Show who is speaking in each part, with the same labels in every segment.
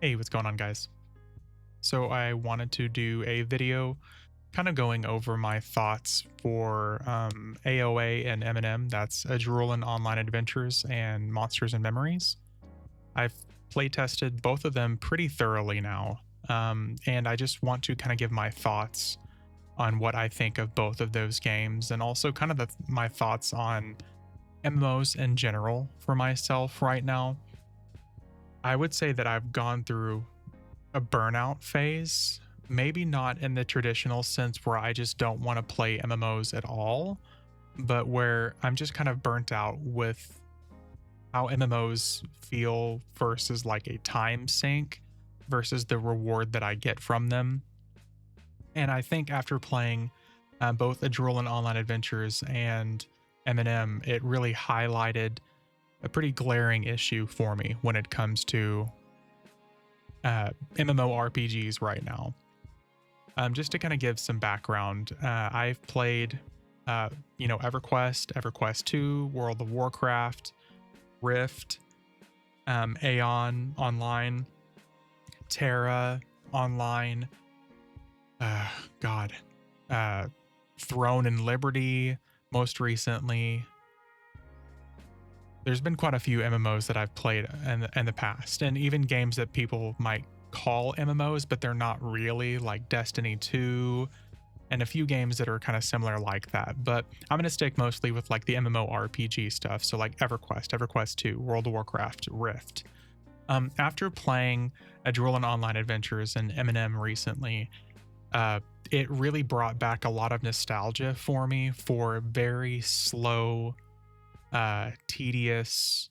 Speaker 1: Hey, what's going on, guys? So, I wanted to do a video kind of going over my thoughts for AOA and M&M. That's Adrullan Online Adventures and Monsters and Memories. I've play tested both of them pretty thoroughly now, and I just want to kind of give my thoughts on what I think of both of those games, and also kind of my thoughts on MMOs in general for myself right now. I would say that I've gone through a burnout phase, maybe not in the traditional sense where I just don't want to play MMOs at all, but where I'm just kind of burnt out with how MMOs feel versus like a time sink versus the reward that I get from them. And I think after playing both Adrullan Online Adventures and M&M, it really highlighted a pretty glaring issue for me when it comes to MMORPGs right now. Just to kind of give some background, I've played, EverQuest, EverQuest 2, World of Warcraft, Rift, Aeon Online, Terra Online, God, uh, Throne and Liberty, most recently. There's been quite a few MMOs that I've played in the past, and even games that people might call MMOs, but they're not really, like Destiny 2, and a few games that are kind of similar like that. But I'm going to stick mostly with like the MMORPG stuff. So like EverQuest, EverQuest 2, World of Warcraft, Rift. After playing Adrullan Online Adventures and M&M recently, it really brought back a lot of nostalgia for me for very slow, tedious,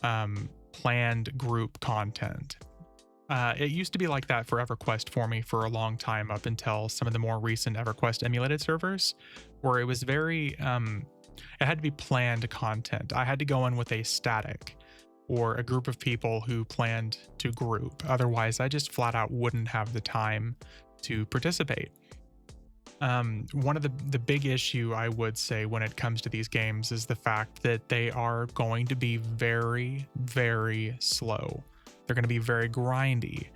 Speaker 1: planned group content. It used to be like that for EverQuest for me for a long time, up until some of the more recent EverQuest emulated servers, where it was very, it had to be planned content. I had to go in with a static or a group of people who planned to group. Otherwise, I just flat out wouldn't have the time to participate. One of the big issue I would say when it comes to these games is the fact that they are going to be very, very slow. They're going to be very grindy.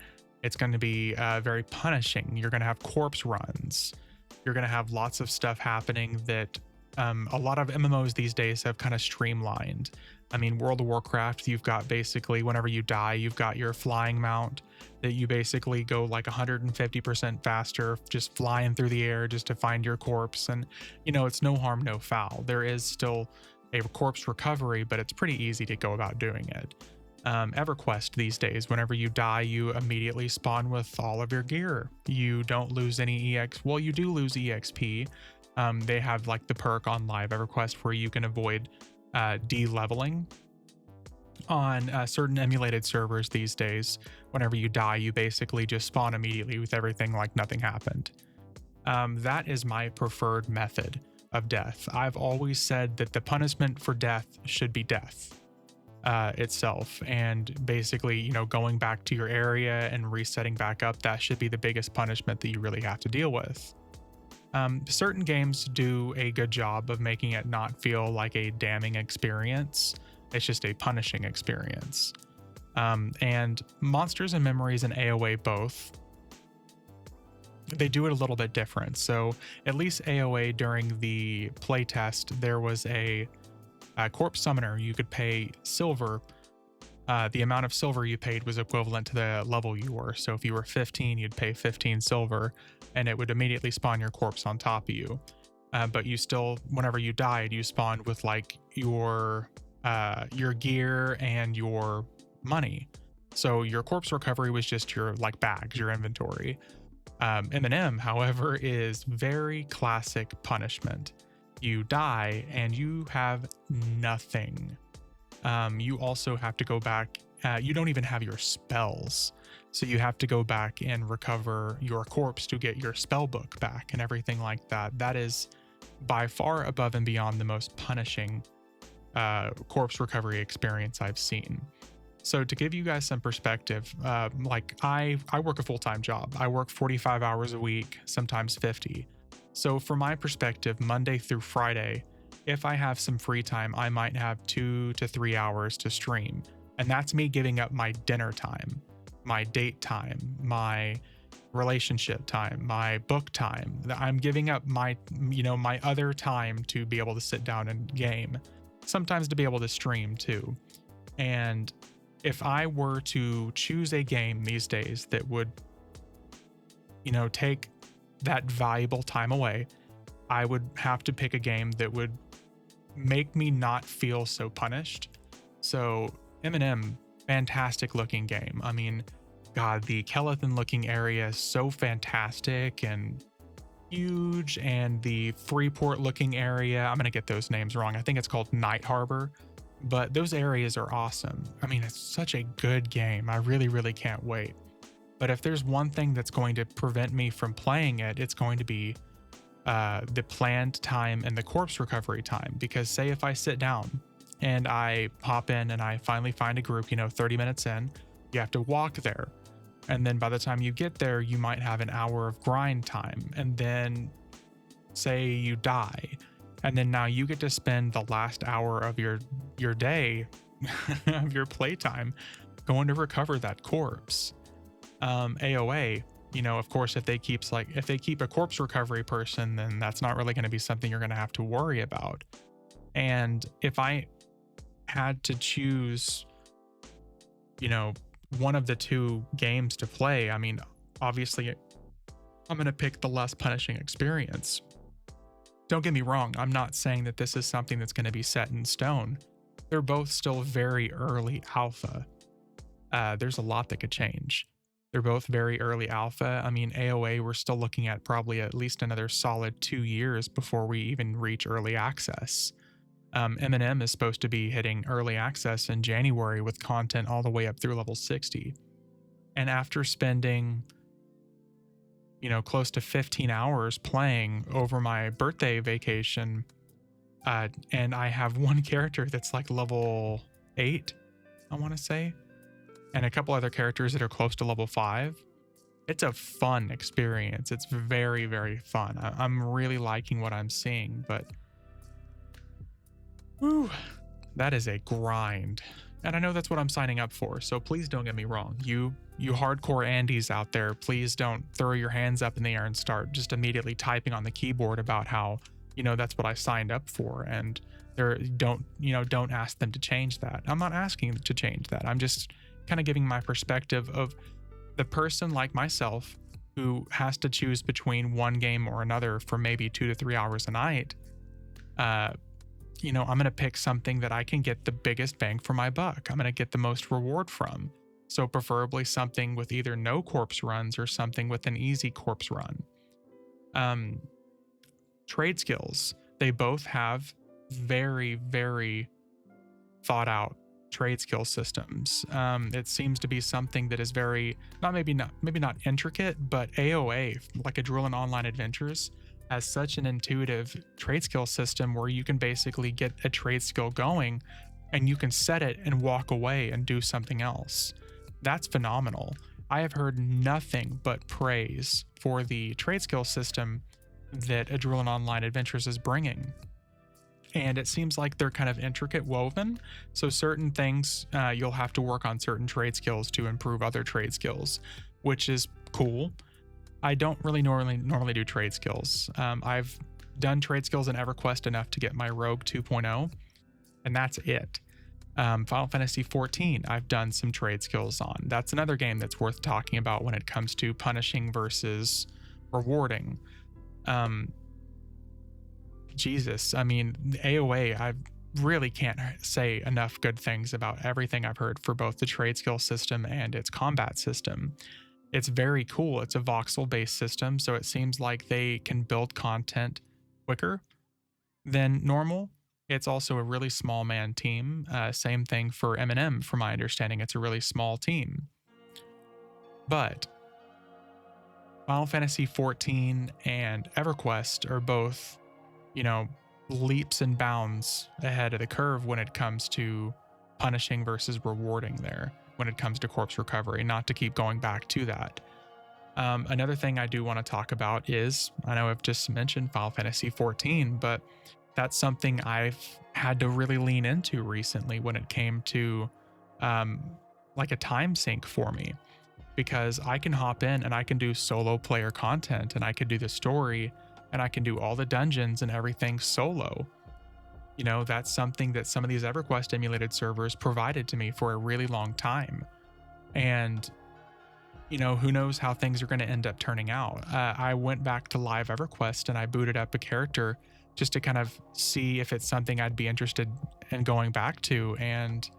Speaker 1: It's going to be very punishing. You're going to have corpse runs. You're going to have lots of stuff happening that a lot of MMOs these days have kind of streamlined. I mean, World of Warcraft, you've got basically whenever you die, you've got your flying mount that you basically go like 150% faster, just flying through the air just to find your corpse. And, it's no harm, no foul. There is still a corpse recovery, but it's pretty easy to go about doing it. EverQuest these days, whenever you die, you immediately spawn with all of your gear. You don't lose any well, you do lose EXP. They have like the perk on live EverQuest where you can avoid de-leveling. On certain emulated servers these days, whenever you die, you basically just spawn immediately with everything like nothing happened. That is my preferred method of death. I've always said that the punishment for death should be death itself, and basically, going back to your area and resetting back up, that should be the biggest punishment that you really have to deal with. Certain games do a good job of making it not feel like a damning experience. It's just a punishing experience. And Monsters and Memories and AOA both, they do it a little bit different. So at least AOA, during the playtest, there was a corpse summoner. You could pay silver. The amount of silver you paid was equivalent to the level you were. So if you were 15, you'd pay 15 silver, and it would immediately spawn your corpse on top of you. But you still, whenever you died, you spawned with like your gear and your money. So your corpse recovery was just your like bags, your inventory. M&M, however, is very classic punishment. You die and you have nothing. You also have to go back. You don't even have your spells. So you have to go back and recover your corpse to get your spell book back and everything like that. That is by far above and beyond the most punishing corpse recovery experience I've seen. So to give you guys some perspective, like I work a full-time job. I work 45 hours a week, sometimes 50. So from my perspective, Monday through Friday, if I have some free time, I might have 2 to 3 hours to stream. And that's me giving up my dinner time. my date time, my relationship time, my book time. I'm giving up my, my other time to be able to sit down and game, sometimes to be able to stream too. And if I were to choose a game these days that would, take that valuable time away, I would have to pick a game that would make me not feel so punished. So M&M, fantastic looking game. I mean, God, the Kelethan looking area is so fantastic and huge, and the Freeport looking area, I'm going to get those names wrong. I think it's called Night Harbor, but those areas are awesome. I mean, it's such a good game. I really, really can't wait. But if there's one thing that's going to prevent me from playing it, it's going to be the planned time and the corpse recovery time. Because say if I sit down and I hop in and I finally find a group, 30 minutes in, you have to walk there. And then by the time you get there, you might have an hour of grind time. And then say you die. And then now you get to spend the last hour of your day, of your playtime, going to recover that corpse. AOA, of course, if they keep a corpse recovery person, then that's not really going to be something you're going to have to worry about. And if I had to choose, one of the two games to play, I mean, obviously I'm going to pick the less punishing experience. Don't get me wrong, I'm not saying that this is something that's going to be set in stone. They're both still very early alpha. There's a lot that could change. They're both very early alpha. I mean, AOA, we're still looking at probably at least another solid 2 years before we even reach early access. M&M is supposed to be hitting early access in January with content all the way up through level 60. And after spending, close to 15 hours playing over my birthday vacation, and I have one character that's like level 8, I want to say, and a couple other characters that are close to level 5. It's a fun experience. It's very, very fun. I'm really liking what I'm seeing, but whew, that is a grind. And I know that's what I'm signing up for, so please don't get me wrong. You hardcore Andes out there, please don't throw your hands up in the air and start just immediately typing on the keyboard about how, that's what I signed up for, and don't ask them to change that. I'm not asking to change that. I'm just kind of giving my perspective of the person like myself who has to choose between one game or another for maybe 2 to 3 hours a night. I'm going to pick something that I can get the biggest bang for my buck. I'm going to get the most reward from. So preferably something with either no corpse runs or something with an easy corpse run. Trade skills. They both have very, very thought out trade skill systems. It seems to be something that is very, maybe not intricate, but AOA, like Adrullan Online Adventures, has such an intuitive trade skill system where you can basically get a trade skill going and you can set it and walk away and do something else. That's phenomenal. I have heard nothing but praise for the trade skill system that Adrullan Online Adventures is bringing. And it seems like they're kind of intricate woven. So certain things, you'll have to work on certain trade skills to improve other trade skills, which is cool. I don't really normally do trade skills. I've done trade skills in EverQuest enough to get my Rogue 2.0, and that's it. Final Fantasy 14, I've done some trade skills on. That's another game that's worth talking about when it comes to punishing versus rewarding. Jesus, I mean, AOA, I really can't say enough good things about everything I've heard for both the trade skill system and its combat system. It's very cool. It's a voxel-based system, so it seems like they can build content quicker than normal. It's also a really small man team. Same thing for M&M, from my understanding. It's a really small team. But Final Fantasy 14 and EverQuest are both, leaps and bounds ahead of the curve when it comes to punishing versus rewarding there, when it comes to corpse recovery, not to keep going back to that. Another thing I do want to talk about is, I know I've just mentioned Final Fantasy 14, but that's something I've had to really lean into recently when it came to like a time sink for me. because I can hop in and I can do solo player content, and I could do the story, and I can do all the dungeons and everything solo. You know, that's something that some of these EverQuest emulated servers provided to me for a really long time. And, you know, who knows how things are going to end up turning out. I went back to live EverQuest and I booted up a character just to kind of see if it's something I'd be interested in going back to. And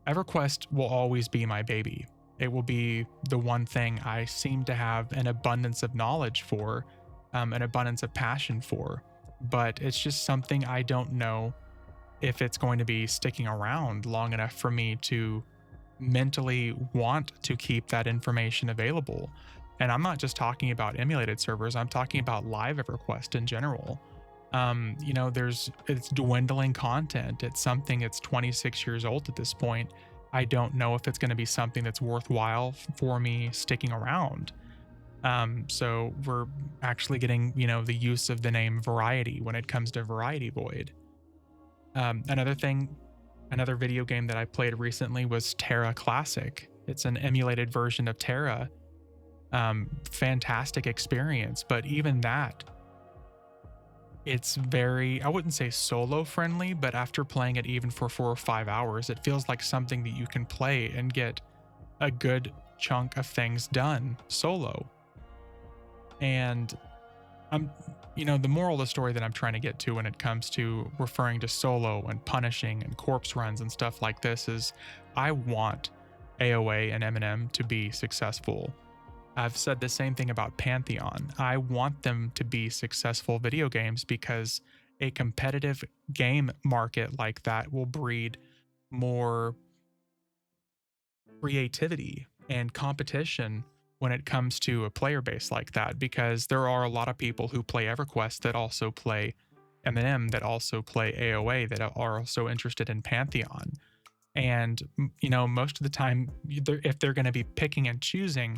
Speaker 1: EverQuest will always be my baby. It will be the one thing I seem to have an abundance of knowledge for, an abundance of passion for. But it's just something I don't know if it's going to be sticking around long enough for me to mentally want to keep that information available. And I'm not just talking about emulated servers, I'm talking about live EverQuest in general. You know, it's dwindling content. It's something that's 26 years old at this point. I don't know if it's going to be something that's worthwhile for me sticking around. So we're actually getting, you know, the use of the name Variety when it comes to Variety Void. Another video game that I played recently was Terra Classic. It's an emulated version of Terra. Fantastic experience, but even that, it's very, I wouldn't say solo friendly, but after playing it even for 4 or 5 hours, it feels like something that you can play and get a good chunk of things done solo. And you know, the moral of the story that I'm trying to get to when it comes to referring to solo and punishing and corpse runs and stuff like this is I want AOA and M&M to be successful. I've said the same thing about Pantheon. I want them to be successful video games because a competitive game market like that will breed more creativity and competition when it comes to a player base like that, because there are a lot of people who play EverQuest that also play M&M, that also play AOA, that are also interested in Pantheon. And, you know, most of the time, if they're going to be picking and choosing,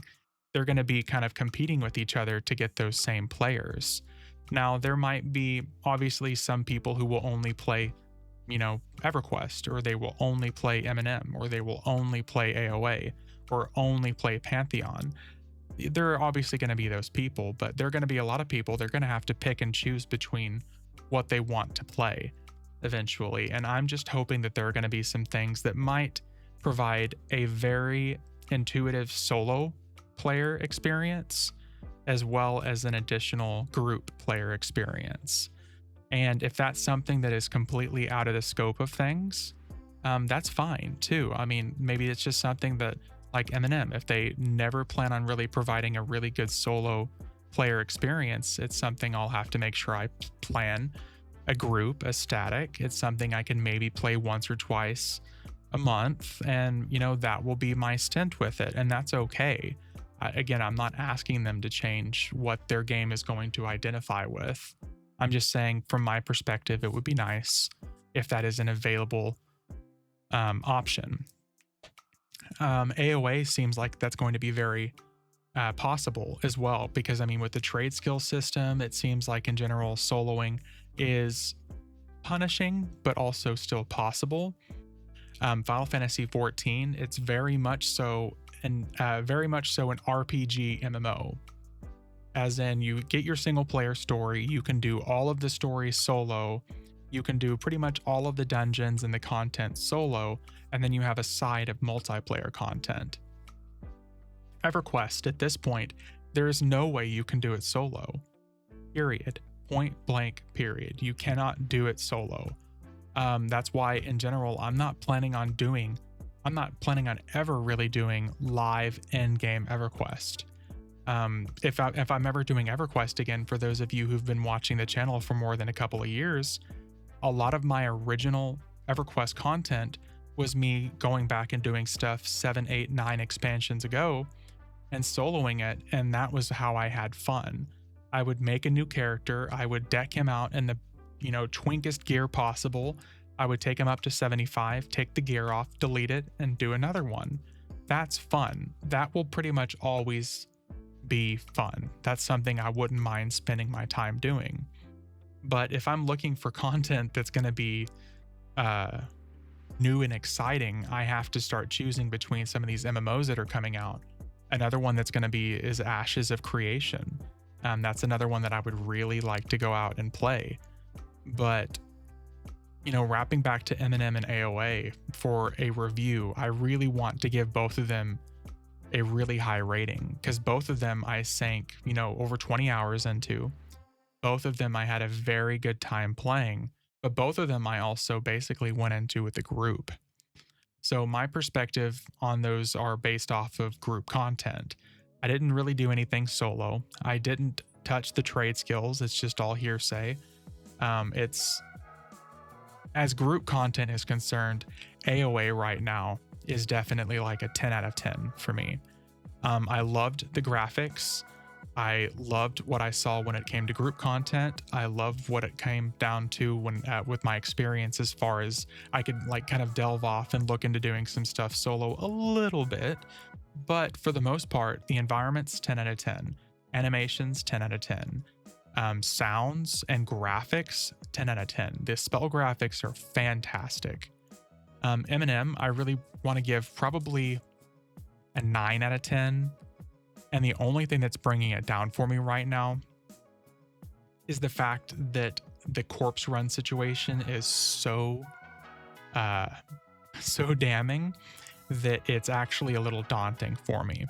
Speaker 1: they're going to be kind of competing with each other to get those same players. Now, there might be obviously some people who will only play, you know, EverQuest, or they will only play M&M, or they will only play AOA, or only play Pantheon. There are obviously going to be those people, but there are going to be a lot of people. They're going to have to pick and choose between what they want to play eventually. And I'm just hoping that there are going to be some things that might provide a very intuitive solo player experience, as well as an additional group player experience. And if that's something that is completely out of the scope of things, that's fine too. I mean, maybe it's just something that, like M&M, if they never plan on really providing a really good solo player experience, it's something I'll have to make sure I plan a group, a static. It's something I can maybe play once or twice a month, and, you know, that will be my stint with it, and that's okay. Again, I'm not asking them to change what their game is going to identify with. I'm just saying, from my perspective, it would be nice if that is an available option. AOA seems like that's going to be very possible as well, because I mean, with the trade skill system, it seems like in general soloing is punishing, but also still possible. Final Fantasy XIV, it's very much so an RPG MMO. As in, you get your single player story, you can do all of the story solo, you can do pretty much all of the dungeons and the content solo, and then you have a side of multiplayer content. EverQuest, at this point, there is no way you can do it solo. Period. Point blank, period. You cannot do it solo. That's why, in general, I'm not planning on ever really doing live in-game EverQuest. If I'm ever doing EverQuest again, for those of you who've been watching the channel for more than a couple of years, a lot of my original EverQuest content was me going back and doing stuff 7, 8, 9 expansions ago and soloing it, and that was how I had fun. I would make a new character, I would deck him out in the, you know, twinkest gear possible. I would take him up to 75, take the gear off, delete it, and do another one. That's fun. That will pretty much always be fun. That's something I wouldn't mind spending my time doing. But if I'm looking for content that's going to be new and exciting, I have to start choosing between some of these MMOs that are coming out. Another one that's going to be is Ashes of Creation. That's another one that I would really like to go out and play. But, wrapping back to M&M and AOA for a review, I really want to give both of them a really high rating, because both of them I sank, over 20 hours into. Both of them I had a very good time playing, but both of them I also basically went into with a group. So my perspective on those are based off of group content. I didn't really do anything solo. I didn't touch the trade skills. It's just all hearsay. It's as group content is concerned, AOA right now is definitely like a 10 out of 10 for me. I loved the graphics. I loved what I saw when it came to group content. I loved what it came down to when with my experience, as far as I could kind of delve off and look into doing some stuff solo a little bit. But for the most part, the environments 10 out of 10, animations 10 out of 10, sounds and graphics 10 out of 10. The spell graphics are fantastic. M&M, I really want to give probably a 9 out of 10. And the only thing that's bringing it down for me right now is the fact that the corpse run situation is so damning that it's actually a little daunting for me.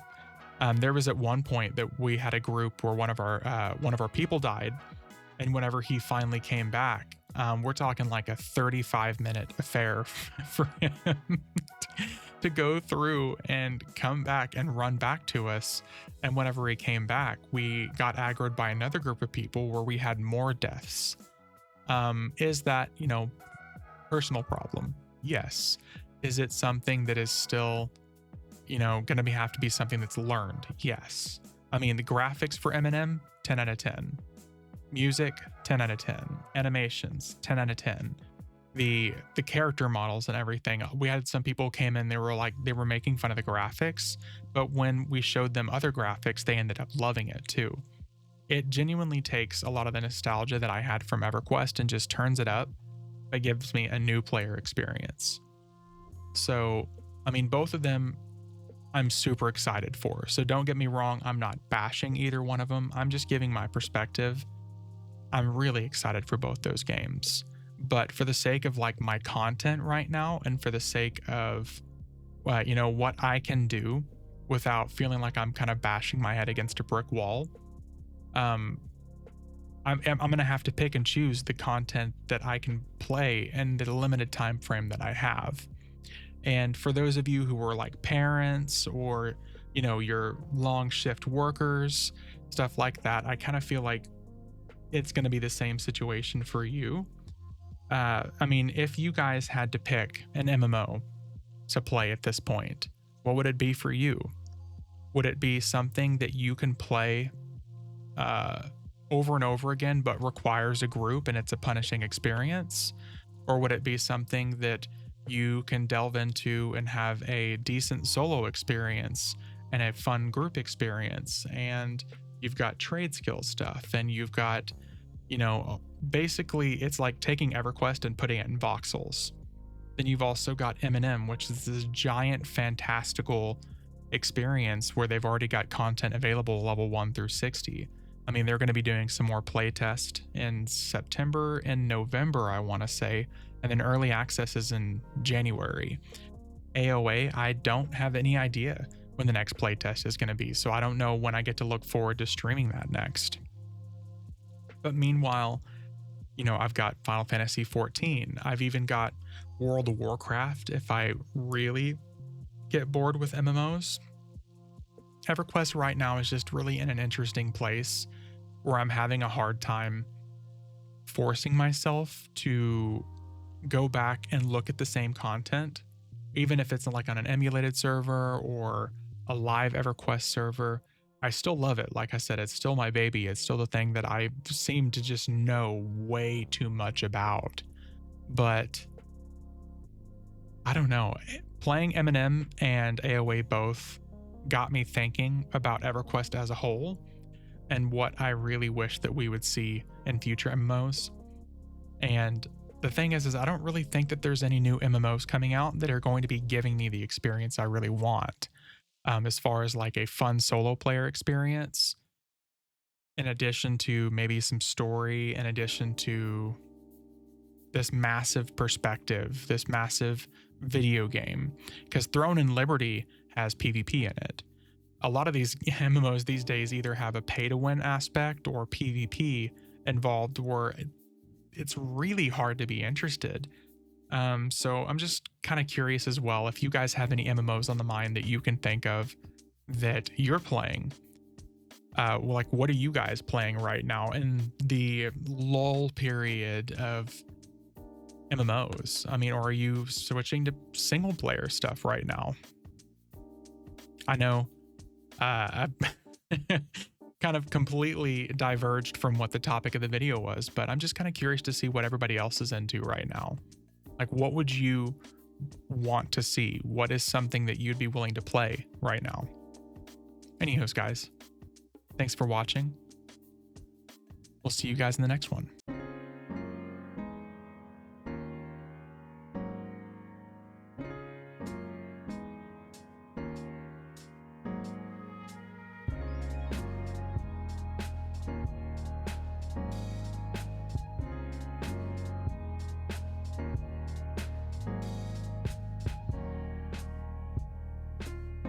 Speaker 1: There was at one point that we had a group where one of our people died, and whenever he finally came back, we're talking like a 35-minute affair for him to go through and come back and run back to us. And whenever he came back, we got aggroed by another group of people where we had more deaths. Is that, personal problem? Yes. Is it something that is still, going to have to be something that's learned? Yes. I mean, the graphics for M&M, 10 out of 10. Music, 10 out of 10. Animations, 10 out of 10. The character models and everything. We had some people came in, they were making fun of the graphics, but when we showed them other graphics, they ended up loving it too. It genuinely takes a lot of the nostalgia that I had from EverQuest and just turns it up. It gives me a new player experience. So, I mean, both of them I'm super excited for. So don't get me wrong, I'm not bashing either one of them. I'm just giving my perspective. I'm really excited for both those games. But for the sake of my content right now, and for the sake of, what I can do without feeling like I'm kind of bashing my head against a brick wall, I'm going to have to pick and choose the content that I can play in the limited time frame that I have. And for those of you who are parents or, you're long shift workers, stuff like that, I kind of feel like it's going to be the same situation for you. I mean, if you guys had to pick an MMO to play at this point, what would it be for you? Would it be something that you can play over and over again, but requires a group and it's a punishing experience? Or would it be something that you can delve into and have a decent solo experience and a fun group experience, and you've got trade skill stuff, and you've got, basically it's like taking EverQuest and putting it in voxels. Then you've also got M&M, which is this giant fantastical experience where they've already got content available level 1 through 60. I mean, they're going to be doing some more playtest in September and November, I want to say, and then early access is in January. AOA, I don't have any idea when the next playtest is going to be, so I don't know when I get to look forward to streaming that next. But meanwhile, I've got Final Fantasy XIV. I've even got World of Warcraft if I really get bored with MMOs. EverQuest right now is just really in an interesting place where I'm having a hard time forcing myself to go back and look at the same content, even if it's on an emulated server or a live EverQuest server. I still love it. Like I said, it's still my baby. It's still the thing that I seem to just know way too much about. But I don't know. Playing M&M and AOA both got me thinking about EverQuest as a whole and what I really wish that we would see in future MMOs. And the thing is I don't really think that there's any new MMOs coming out that are going to be giving me the experience I really want. as far as like a fun solo player experience, in addition to maybe some story, in addition to this massive perspective, this massive video game. Because Throne and Liberty has PvP in it. A lot of these MMOs these days either have a pay to win aspect or PvP involved, where it's really hard to be interested. So I'm just kind of curious as well if you guys have any MMOs on the mind that you can think of that you're playing. Like, what are you guys playing right now in the lull period of MMOs? I mean, or are you switching to single player stuff right now? I know I kind of completely diverged from what the topic of the video was, but I'm just kind of curious to see what everybody else is into right now. Like, what would you want to see? What is something that you'd be willing to play right now? Anyways, guys, thanks for watching. We'll see you guys in the next one.